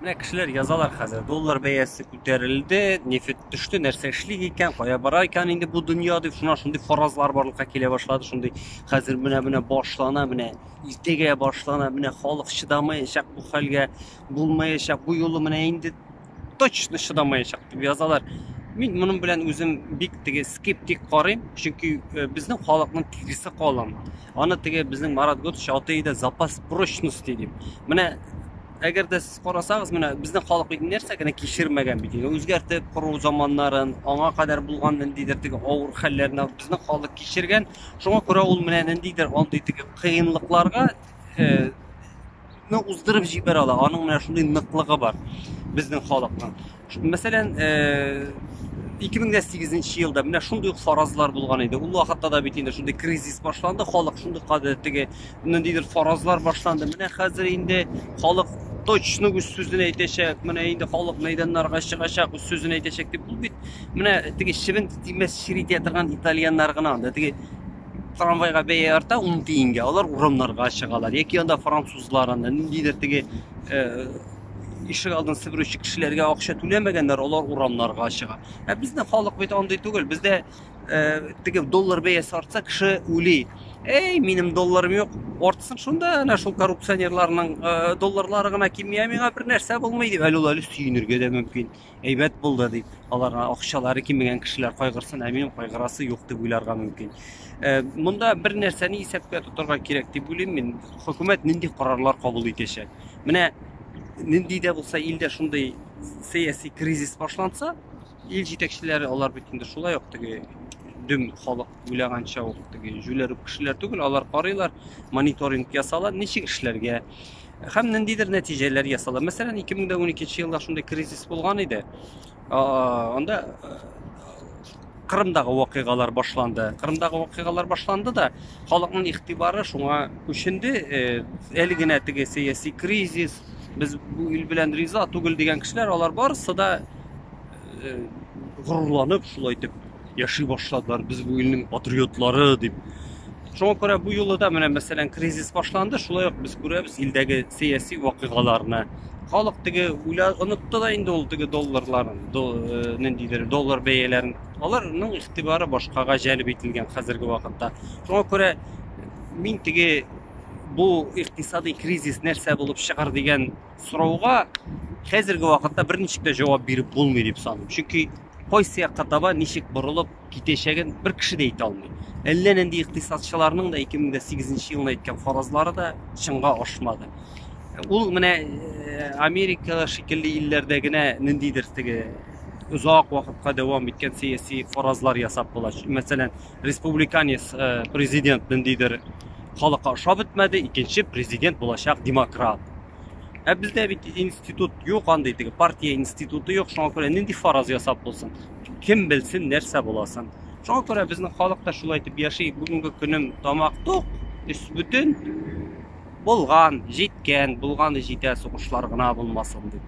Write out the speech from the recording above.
Mine kişiler yazalar hazır. Dolar beyesi ko'tarildi, nefit düştü, narsa ishlik ekan, qo'ya borar ekan endi bu dunyoda shunday farazlar borliqqa kela boshladi. Shunday hozir mine boshlana, mine ertaga boshlana, mine xalq chidamayashaq bu holga bo'lmayashaq bu yo'li mine endi точно chidamayashaq deb yozalar. Men bunun bilan o'zim bek skeptik qarayman, chunki bizning xalqning tigrisi qolam. Ana bizning Marat Gotish otayda zapas прочности deb. Mine agarda siz qarasangiz, mana bizning xalqlik narsagina kechirmagan bitin. O'zgartib quruq zamonlarin, anga qadar bo'lgan nindidir og'ir hallarni bizning xalq kechirgan. Shunga ko'ra ul mana nindidir ondidagi qiyinliklarga uzdirib jibara ola. Aning mana shunday niqligi bor bizning xalqning. Masalan, 2008-yilda mana shunday farazlar bo'lgan edi. U vaqtda da bitindi, shunday krizis boshlandi, xalq shunday qadatdagi nindidir farazlar boshlandi. Mana hozir endi xalq точно o'z so'zini aytashak, mana endi xalq maydonlarga chiqashak, o'z so'zini aytashak deb bu bit. Mana shivin demas shirit yatirgan italyanlargina anda tramvayga beyarta 10 tiyinga ular uramlarga chiqalar. Yoki anda fransuzlarga nindidir eshik oldin sibiruvchi kishilarga o'xsha to'lamaganlar ular uramlarga chiqar. Bizning xalq bit onday tugul. Bizda dollar beyasi ortsa kishi o'li. Mening dollarim yo'q. Ortsin shunda ana shu korrupsionerlarning dollarlarini kimya menga bir narsa bo'lmaydi. Ular suyunirga de mumkin. Aybat bo'ldi deb. Ular o'xshalari kimgan kishilar qayg'irsin, mening qayg'irasi yo'q deb o'ylarga mumkin. Bunda bir narsani hisobga tutarga kerak deb o'ylayman. Men hukumat nindi qarorlar qabul etishak. Mana nindida bo'lsa ilda shunday siyosiy krizis boshlansa, il yetakchilari ular bitindir shulay yo'qdagi düm xalq o'ylagancha yo'qdagi jularib kishilar tugul, ular qaraylar, monitoring yasalar, nechik ishlarga ham nindidir natijalar yasalar. Masalan, 2012-yilda shunday krizis bo'lgan edi. Onda Qrimdagi voqealar boshlandi. Qrimdagi voqealar boshlandi da xalqning ig'tibori shunga o'shindi. Eligina siyosiy krizis biz bu il bilan rizo tugul degan kishilar ular borisida g'ururlanib shulay deb yashay boshladilar. Biz bu ilning patriotlari deb. Shunga ko'ra bu yo'lda mana masalan krizis boshlandi. Shulay biz ko'ramiz ildagi siyosiy voqealarni. Xalq unutdi da endi dollarlarni, dollar beyalarini. Ularning ig'tibori boshqaga jalb etilgan hozirgi vaqtda. Shunga ko'ra men bu iqtisodiy krizis narsa bo'lib chiqar degan so'rovga hozirgi vaqtda bir nechta javob berib bo'lmaydi deb hisoblayman. Chunki qo'ysiya qataba nechik burilib ketishagin bir kishi de ayta olmaydi. Endi iqtisodchilarning da 2008-yilda aytgan farazlari da chinga oshmadi. U mana Amerika shekilli illardagina nindidir uzoq vaqtga davom etgan siyosiy farazlar yasab bo'ladi. Masalan, respublikanist prezident nindidir xalqqa ishonib bitmadi, ikkinchi prezident bo'lashaq demokrat. Bizda bir institut yo'q, qanday partiya instituti yo'q. Shunga ko'ra nindi faraz yasab bo'lsin. Kim bilsin narsa bo'lasin. Shunga ko'ra bizning xalqda shulay deb yashay, bugungi kunim tomoq to'q, butun bo'lgan, jetgan, bo'lgani jetasi qushlargina bo'lmasin deb.